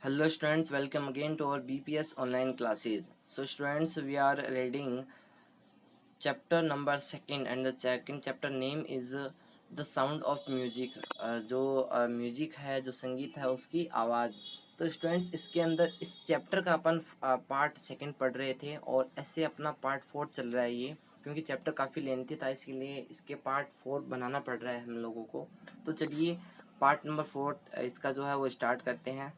Hello students, welcome again to our BPS online classes. So students, we are reading chapter number second and the second chapter name is the sound of music. जो music है, जो संगीत है उसकी आवाज़। तो students इसके अंदर इस चैप्टर का अपन पार्ट सेकंड पढ़ रहे थे और ऐसे अपना पार्ट फोर चल रहा है ये, क्योंकि चैप्टर काफ़ी लेंथी था इसके लिए इसके पार्ट फोर बनाना पड़ रहा है हम लोगों को। तो चलिए पार्ट नंबर फोर इसका जो है वो स्टार्ट करते हैं।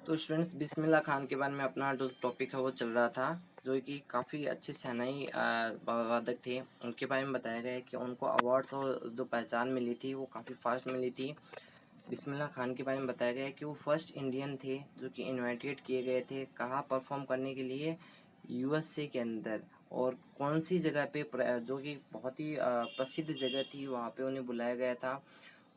तो स्टूडेंट्स बिस्मिल्लाह खान के बारे में अपना जो टॉपिक है वो चल रहा था, जो कि काफ़ी अच्छे शहनाई वादक थे। उनके बारे में बताया गया है कि उनको अवार्ड्स और जो पहचान मिली थी वो काफ़ी फास्ट मिली थी। बिस्मिल्लाह खान के बारे में बताया गया है कि वो फर्स्ट इंडियन थे जो कि इनवाइटेड किए गए थे कहाँ परफॉर्म करने के लिए, यूएसए के अंदर। और कौन सी जगह पे जो कि बहुत ही प्रसिद्ध जगह थी वहाँ पे उन्हें बुलाया गया था।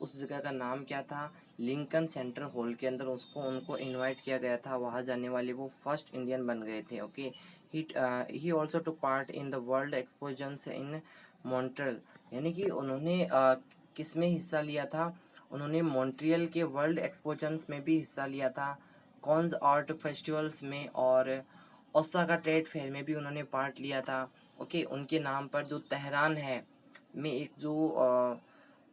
उस जगह का नाम क्या था, लिंकन सेंटर हॉल के अंदर उसको उनको इनवाइट किया गया था। वहाँ जाने वाले वो फर्स्ट इंडियन बन गए थे। Okay, he also took part in the world expositions in Montreal, यानी कि उन्होंने किस में हिस्सा लिया था, उन्होंने मॉन्ट्रियल के वर्ल्ड एक्सपोजन्स में भी हिस्सा लिया था, कॉन्स आर्ट फेस्टिवल्स में और ओसाका ट्रेड फेयर में भी उन्होंने पार्ट लिया था। ओके, उनके नाम पर जो तेहरान है में एक जो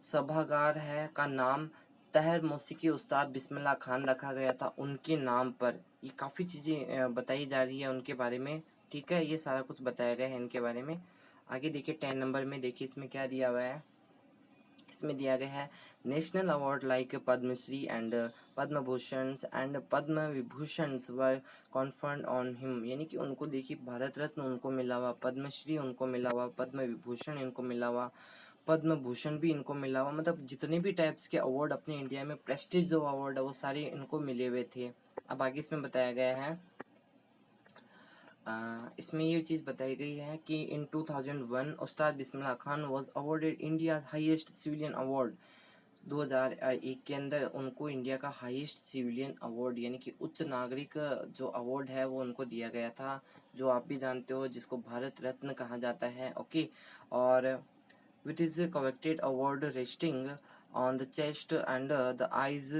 सभागार है का नाम तहर मौसीकी उस्ताद बिस्मिल्लाह खान रखा गया था उनके नाम पर। ये काफ़ी चीज़ें बताई जा रही है उनके बारे में। ठीक है, ये सारा कुछ बताया गया है इनके बारे में। आगे देखिए 10 नंबर में, देखिए इसमें क्या दिया हुआ है। इसमें दिया गया है national award like Padmashri and Padma Bhushan and Padma Vibhushan were conferred on him, यानी कि उनको देखिए भारत रत्न उनको मिला हुआ, पद्मश्री उनको मिला हुआ, पद्म विभूषण इनको मिला हुआ, पद्म भूषण भी इनको मिला हुआ। मतलब जितने भी टाइप्स के अवार्ड अपने इंडिया में प्रेस्टीज जो अवार्ड है वो सारे इनको मिले हुए थे। अब आगे इसमें बताया गया है, इसमें ये चीज़ बताई गई है कि in 2001 Ustad Bismillah Khan was awarded India highest civilian award. 2001 के अंदर उनको इंडिया का हाईएस्ट सिविलियन अवार्ड यानी कि उच्च नागरिक जो अवार्ड है वो उनको दिया गया था, जो आप भी जानते हो जिसको भारत रत्न कहा जाता है। ओके, और with his collected award resting on the chest and the eyes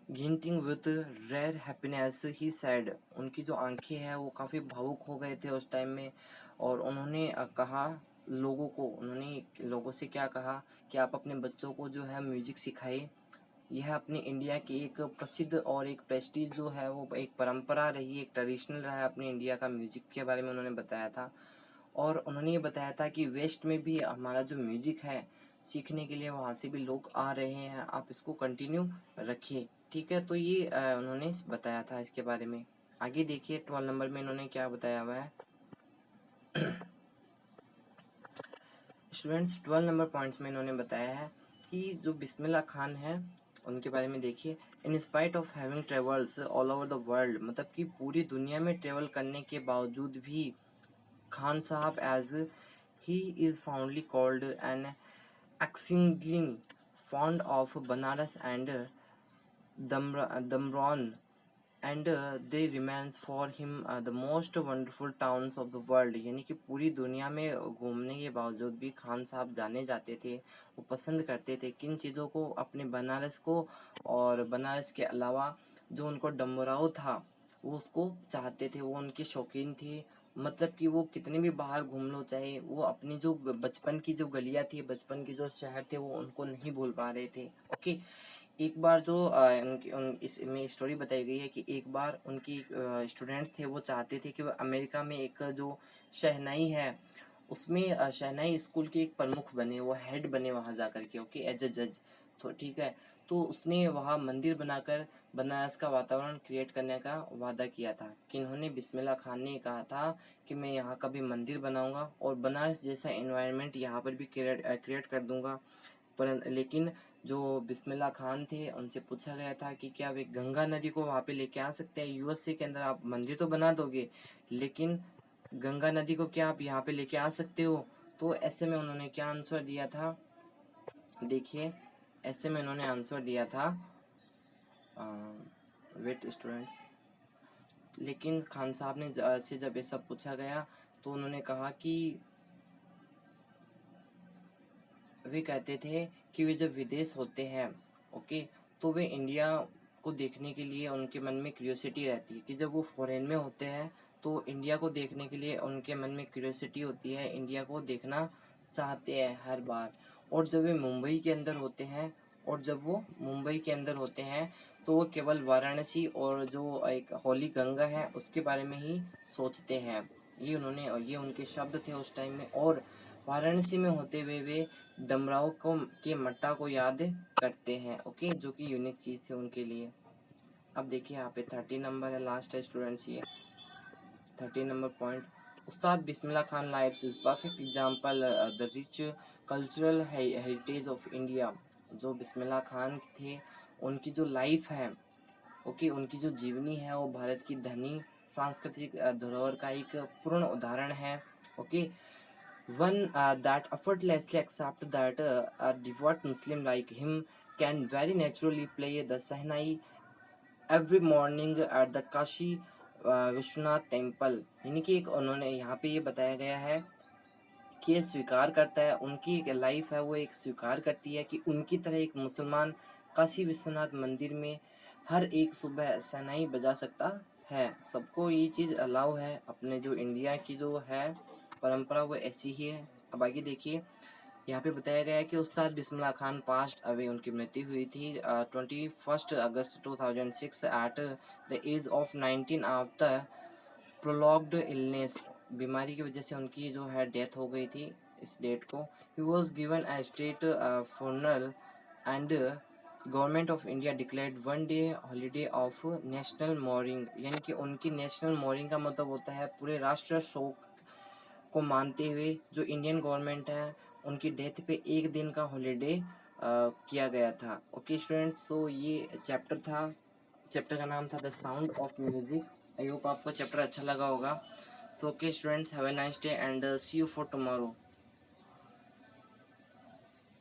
glinting with rare happiness he said. उनकी जो आंखें हैं वो काफ़ी भावुक हो गए थे उस टाइम में। और उन्होंने कहा उन्होंने लोगों से क्या कहा कि आप अपने बच्चों को जो है म्यूजिक सिखाइए। यह अपने इंडिया की एक प्रसिद्ध और एक प्रेस्टीज जो है वो एक परंपरा रही, एक ट्रेडिशनल रहा है अपने इंडिया का। म्यूजिक के बारे में उन्होंने बताया था और उन्होंने ये बताया था कि वेस्ट में भी हमारा जो म्यूजिक है सीखने के लिए वहाँ से भी लोग आ रहे हैं, आप इसको कंटिन्यू रखिए। ठीक है, तो ये उन्होंने बताया था इसके बारे में। आगे देखिए 12 नंबर में इन्होंने क्या बताया हुआ है। स्टूडेंट्स 12 नंबर पॉइंट्स में इन्होंने बताया है कि जो बिस्मिल्लाह खान है उनके बारे में देखिए। In spite of having travels all over the world, मतलब कि पूरी दुनिया में ट्रेवल करने के बावजूद भी खान साहब as he is fondly called an exceedingly fond of Banaras and Damron, and they remains for him the most wonderful towns of the world, यानी कि पूरी दुनिया में घूमने के बावजूद भी खान साहब जाने जाते थे। वो पसंद करते थे किन चीज़ों को, अपने बनारस को, और बनारस के अलावा जो उनको डमराव था वो उसको चाहते थे, वो उनके शौकीन थे। मतलब कि वो कितने भी बाहर घूम लो, चाहे वो अपनी जो बचपन की जो गलियाँ थी, बचपन के जो शहर थे वो उनको नहीं भूल पा रहे थे। ओके, एक बार जो इसमें स्टोरी बताई गई है कि एक बार उनकी स्टूडेंट्स थे वो चाहते थे कि वो अमेरिका में एक जो शहनाई है उसमें शहनाई स्कूल के एक प्रमुख बने, वो हेड बने वहाँ जा कर के। ओके, एज ए जज। तो ठीक है, तो उसने वहाँ मंदिर बनाकर बनारस का वातावरण क्रिएट करने का वादा किया था। कि इन्होंने बिस्मिल्लाह खान ने कहा था कि मैं यहाँ का भी मंदिर बनाऊंगा और बनारस जैसा एनवायरनमेंट यहाँ पर भी क्रिएट कर दूंगा। पर लेकिन जो बिस्मिल्लाह खान थे उनसे पूछा गया था कि क्या वे गंगा नदी को वहाँ पे लेके आ सकते हैं, यूएसए के अंदर आप मंदिर तो बना दोगे लेकिन गंगा नदी को क्या आप यहाँ पे लेके आ सकते हो। तो ऐसे में उन्होंने क्या आंसर दिया था, देखिए ऐसे में उन्होंने आंसर दिया था, वेट स्टूडेंट्स। लेकिन खान साहब ने से जब ये सब पूछा गया तो उन्होंने कहा कि वे कहते थे कि वे जब विदेश होते हैं, ओके, तो वे इंडिया को देखने के लिए उनके मन में क्यूरियोसिटी रहती है कि जब वो फॉरेन में होते हैं तो इंडिया को देखने के लिए उनके मन में क्यूरियोसिटी होती है, इंडिया को देखना चाहते हैं हर बार। और जब वे मुंबई के अंदर होते हैं तो वो केवल वाराणसी और जो एक होली गंगा है उसके बारे में ही सोचते हैं। ये उनके शब्द थे उस टाइम में। और वाराणसी में होते हुए वे डमराव को के मट्टा को याद करते हैं। ओके, जो कि यूनिक चीज़ थी उनके लिए। अब देखिए यहाँ पे 30 नंबर है, लास्ट है स्टूडेंट्स ये 30 number point. Ustad Bismillah Khan lives is perfect example the rich cultural heritage of India. जो बिस्मिल्लाह खान थे उनकी जो लाइफ है, ओके, उनकी जो जीवनी है वो भारत की धनी सांस्कृतिक धरोहर का एक पूर्ण उदाहरण है। Okay, one that effortlessly accept that a devout Muslim like him can very naturally play the Sahnai every morning at the Kashi Vishwanath temple. यानी कि एक उन्होंने यहाँ पे ये बताया गया है कि ये स्वीकार करता है, उनकी एक लाइफ है वो एक स्वीकार करती है कि उनकी तरह एक मुसलमान काशी विश्वनाथ मंदिर में हर एक सुबह शहनाई बजा सकता है। सबको ये चीज़ अलाउ है, अपने जो इंडिया की जो है परंपरा वो ऐसी ही है। अब आगे देखिए यहाँ पे बताया गया है कि उस्ताद बिस्मिल्लाह खान पास्ट अवे, उनकी मृत्यु हुई थी 21 August 2006 at the age of 19 after prolonged illness. बीमारी की वजह से उनकी जो है डेथ हो गई थी इस डेट को। He was given a state funeral and government of India declared one day holiday of national mourning. यानी कि उनकी नेशनल मॉर्निंग का मतलब होता है पूरे राष्ट्र शोक को मानते हुए जो इंडियन गवर्नमेंट है उनकी डेथ पे एक दिन का हॉलीडे किया गया था। ओके स्टूडेंट्स, सो ये चैप्टर का नाम था the sound of music. I hope आपको चैप्टर अच्छा लगा होगा। So okay students, have a nice day and see you for tomorrow.